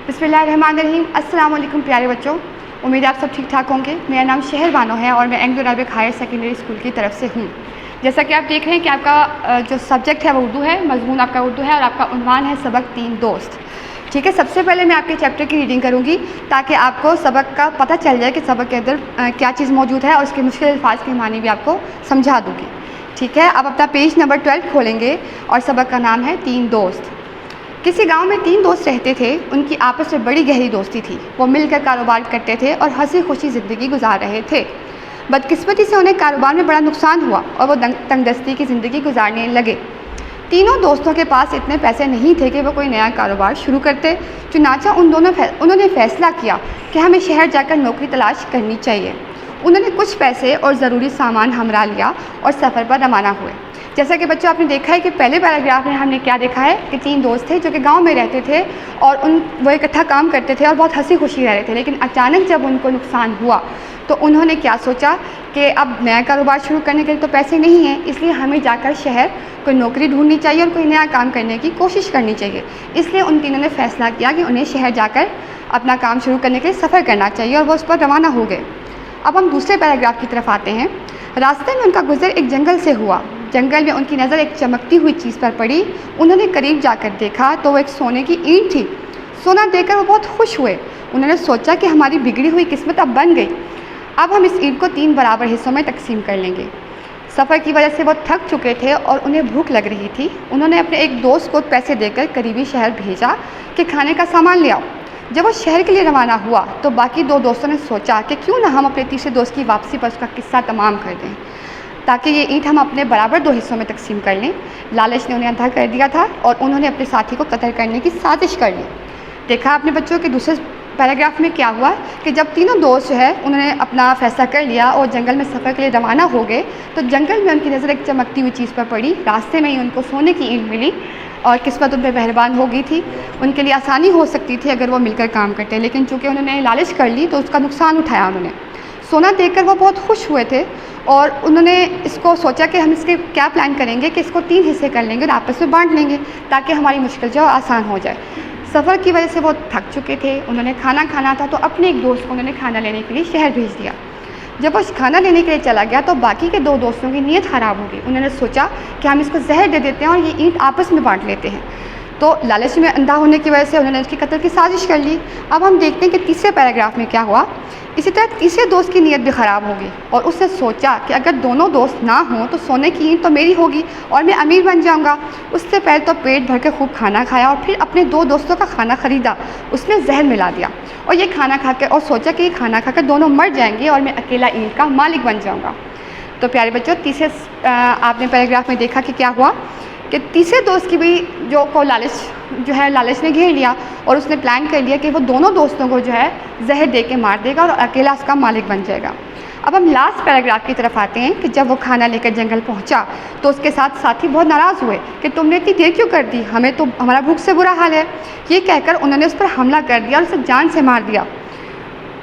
बिस्मिल्लाहिर्रहमानिर्रहीम। अस्सलाम वालेकुम प्यारे बच्चों, उम्मीद है आप सब ठीक ठाक होंगे। मेरा नाम शहर बानो है और मैं Anglo Arabic higher secondary school की तरफ से हूँ। जैसा कि आप देख रहे हैं कि आपका जो सब्जेक्ट है वो उर्दू है, मजमून आपका उर्दू है और आपका उन्वान है सबक 3 दोस्त। ठीक है, सबसे पहले मैं आपके चैप्टर की रीडिंग करूँगी ताकि आपको सबक का पता चल जाए कि सबक के अंदर क्या चीज़ मौजूद है और उसके मुश्किल अल्फाज के मानी भी आपको समझा दूँगी। ठीक है, अब अपना पेज नंबर 12 खोलेंगे और सबक का नाम है 3 दोस्त। किसी गांव में 3 दोस्त रहते थे। उनकी आपस में बड़ी गहरी दोस्ती थी। वो मिलकर कारोबार करते थे और हंसी खुशी ज़िंदगी गुजार रहे थे। बदकिस्मती से उन्हें कारोबार में बड़ा नुकसान हुआ और वो तंगदस्ती की ज़िंदगी गुजारने लगे। तीनों दोस्तों के पास इतने पैसे नहीं थे कि वो कोई नया कारोबार शुरू करते। चुनाचा उन्होंने फ़ैसला किया कि हमें शहर जाकर नौकरी तलाश करनी चाहिए। उन्होंने कुछ पैसे और ज़रूरी सामान हमरा लिया और सफ़र पर रवाना हुए। जैसा कि बच्चों आपने देखा है कि पहले पैराग्राफ में हमने क्या देखा है कि 3 दोस्त थे जो कि गांव में रहते थे और वो इकट्ठा काम करते थे और बहुत हंसी खुशी रह रहे थे। लेकिन अचानक जब उनको नुकसान हुआ तो उन्होंने क्या सोचा कि अब नया कारोबार शुरू करने के लिए तो पैसे नहीं हैं, इसलिए हमें जाकर शहर कोई नौकरी ढूंढनी चाहिए और कोई नया काम करने की कोशिश करनी चाहिए। इसलिए उन तीनों ने फैसला किया कि उन्हें शहर जाकर अपना काम शुरू करने के लिए सफ़र करना चाहिए और वो उस पर रवाना हो गए। अब हम दूसरे पैराग्राफ की तरफ आते हैं। रास्ते में उनका गुजर एक जंगल से हुआ। जंगल में उनकी नज़र एक चमकती हुई चीज़ पर पड़ी। उन्होंने करीब जाकर देखा तो वो एक सोने की ईंट थी। सोना देखकर वो बहुत खुश हुए। उन्होंने सोचा कि हमारी बिगड़ी हुई किस्मत अब बन गई। अब हम इस ईंट को 3 बराबर हिस्सों में तकसीम कर लेंगे। सफ़र की वजह से वो थक चुके थे और उन्हें भूख लग रही थी। उन्होंने अपने एक दोस्त को पैसे देकर करीबी शहर भेजा कि खाने का सामान ले आओ। जब वो शहर के लिए रवाना हुआ तो बाकी 2 दोस्तों ने सोचा कि क्यों ना हम अपने तीसरे दोस्त की वापसी पर उसका किस्सा तमाम कर दें ताकि ये ईंट हम अपने बराबर 2 हिस्सों में तकसीम कर लें। लालच ने उन्हें अंधा कर दिया था और उन्होंने अपने साथी को कत्ल करने की साजिश कर ली। देखा आपने बच्चों के दूसरे पैराग्राफ में क्या हुआ कि जब तीनों दोस्त जो है उन्होंने अपना फ़ैसला कर लिया और जंगल में सफ़र के लिए रवाना हो गए तो जंगल में उनकी नज़र एक चमकती हुई चीज़ पर पड़ी। रास्ते में ही उनको सोने की ईंट मिली और किस्मत उन पर मेहरबान हो गई थी। उनके लिए आसानी हो सकती थी अगर वो मिलकर काम करते, लेकिन चूँकि उन्होंने लालच कर ली तो उसका नुकसान उठाया उन्होंने। सोना देखकर वो बहुत खुश हुए थे और उन्होंने इसको सोचा कि हम इसके क्या प्लान करेंगे कि इसको 3 हिस्से कर लेंगे और आपस में बांट लेंगे ताकि हमारी मुश्किल जो आसान हो जाए। सफ़र की वजह से वो थक चुके थे। उन्होंने खाना खाना था तो अपने एक दोस्त को उन्होंने खाना लेने के लिए शहर भेज दिया। जब वो खाना लेने के लिए चला गया तो बाकी के 2 दोस्तों की नीयत ख़राब हो गई। उन्होंने सोचा कि हम इसको जहर दे देते हैं और ये ईंट आपस में बांट लेते हैं। तो लालच में अंधा होने की वजह से उन्होंने उसकी कत्ल की साजिश कर ली। अब हम देखते हैं कि तीसरे पैराग्राफ में क्या हुआ। इसी तरह तीसरे दोस्त की नीयत भी ख़राब होगी और उसने सोचा कि अगर दोनों दोस्त ना हों तो सोने की ईंट तो मेरी होगी और मैं अमीर बन जाऊंगा। उससे पहले तो पेट भर के खूब खाना खाया और फिर अपने 2 दोस्तों का खाना ख़रीदा। उसने जहर मिला दिया और ये खाना खा के और सोचा कि ये खाना खाकर दोनों मर जाएंगे और मैं अकेला ईंट का मालिक बन जाऊँगा। तो प्यारे बच्चों, तीसरे आपने पैराग्राफ में देखा कि क्या हुआ कि तीसरे दोस्त की भी लालच ने घेर लिया और उसने प्लान कर लिया कि वो दोनों दोस्तों को जो है जहर दे के मार देगा और अकेला उसका मालिक बन जाएगा। अब हम लास्ट पैराग्राफ की तरफ आते हैं कि जब वो खाना लेकर जंगल पहुंचा तो उसके साथ साथी बहुत नाराज़ हुए कि तुमने इतनी देर क्यों कर दी, हमें तो हमारा भूख से बुरा हाल है। ये कहकर उन्होंने उस पर हमला कर दिया और उसे जान से मार दिया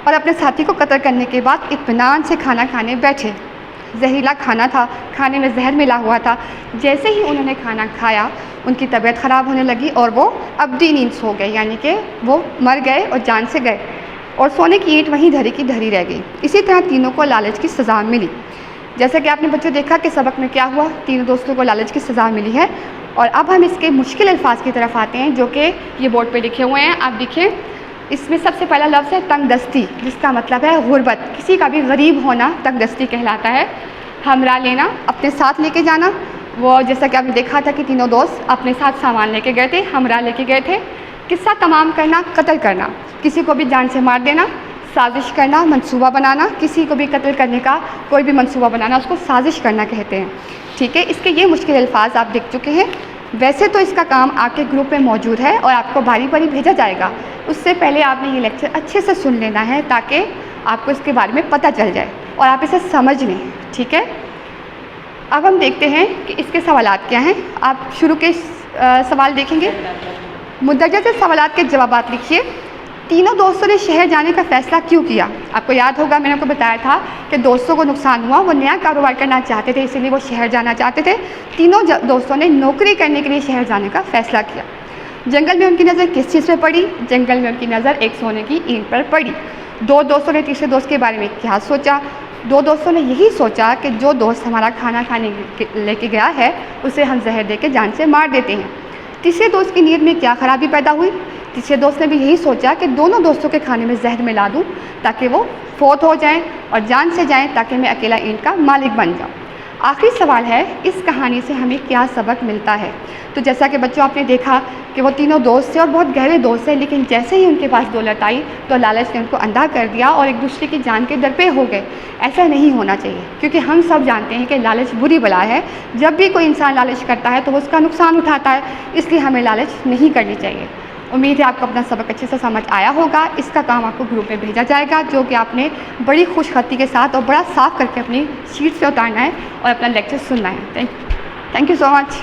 और अपने साथी को कत्ल करने के बाद इत्मीनान से खाना खाने बैठे। जहरीला खाना था, खाने में जहर मिला हुआ था। जैसे ही उन्होंने खाना खाया उनकी तबीयत ख़राब होने लगी और वो अब्दी नींद सो गए, यानी कि वो मर गए और जान से गए और सोने की ईंट वहीं धरी की धरी रह गई। इसी तरह तीनों को लालच की सज़ा मिली। जैसा कि आपने बच्चों देखा कि सबक में क्या हुआ, तीनों दोस्तों को लालच की सज़ा मिली है। और अब हम इसके मुश्किल अल्फाज की तरफ आते हैं जो कि ये बोर्ड पर लिखे हुए हैं। आप देखिए, इसमें सबसे पहला लफ्ज़ है तंगदस्ती, जिसका मतलब है गुर्बत। किसी का भी गरीब होना तंगदस्ती कहलाता है। हमरा लेना, अपने साथ लेके जाना। वो जैसा कि आपने देखा था कि तीनों दोस्त अपने साथ सामान लेके गए थे, हमरा लेके गए थे। किस्सा तमाम करना, कत्ल करना, किसी को भी जान से मार देना। साजिश करना, मंसूबा बनाना, किसी को भी कत्ल करने का कोई भी मंसूबा बनाना उसको साजिश करना कहते हैं। ठीक है, इसके ये मुश्किल अल्फाज आप देख चुके हैं। वैसे तो इसका काम आपके ग्रुप में मौजूद है और आपको बारी बारी भेजा जाएगा। उससे पहले आपने ये लेक्चर अच्छे से सुन लेना है ताकि आपको इसके बारे में पता चल जाए और आप इसे समझ लें। ठीक है, अब हम देखते हैं कि इसके सवालात क्या हैं। आप शुरू के सवाल देखेंगे। मुंदरजा से सवालात के जवाबात लिखिए। तीनों दोस्तों ने शहर जाने का फ़ैसला क्यों किया? आपको याद होगा मैंने आपको बताया था कि दोस्तों को नुकसान हुआ, वो नया कारोबार करना चाहते थे, इसीलिए वो शहर जाना चाहते थे। तीनों दोस्तों ने नौकरी करने के लिए शहर जाने का फ़ैसला किया। जंगल में उनकी नज़र किस चीज़ पर पड़ी? जंगल में उनकी नज़र एक सोने की ईंट पर पड़ी। दो दोस्तों ने तीसरे दोस्त के बारे में क्या सोचा? दो दोस्तों ने यही सोचा कि जो दोस्त हमारा खाना खाने लेके गया है उसे हम जहर दे के जान से मार देते हैं। तीसरे दोस्त की नीयत में क्या खराबी पैदा हुई? तीसरे दोस्त ने भी यही सोचा कि दोनों दोस्तों के खाने में जहर मिला दूं ताकि वो फौत हो जाएं और जान से जाएं, ताकि मैं अकेला ईंट का मालिक बन जाऊं। आखिरी सवाल है, इस कहानी से हमें क्या सबक मिलता है? तो जैसा कि बच्चों आपने देखा कि वो तीनों दोस्त थे और बहुत गहरे दोस्त थे, लेकिन जैसे ही उनके पास दौलत आई तो लालच ने उनको अंधा कर दिया और एक दूसरे की जान के दर पे हो गए। ऐसा नहीं होना चाहिए, क्योंकि हम सब जानते हैं कि लालच बुरी बला है। जब भी कोई इंसान लालच करता है तो वो उसका नुकसान उठाता है, इसलिए हमें लालच नहीं करनी चाहिए। उम्मीद है आपको अपना सबक अच्छे से समझ आया होगा। इसका काम आपको ग्रुप में भेजा जाएगा, जो कि आपने बड़ी खुशखती के साथ और बड़ा साफ करके अपनी शीट से उतारना है और अपना लेक्चर सुनना है। Thank you so much.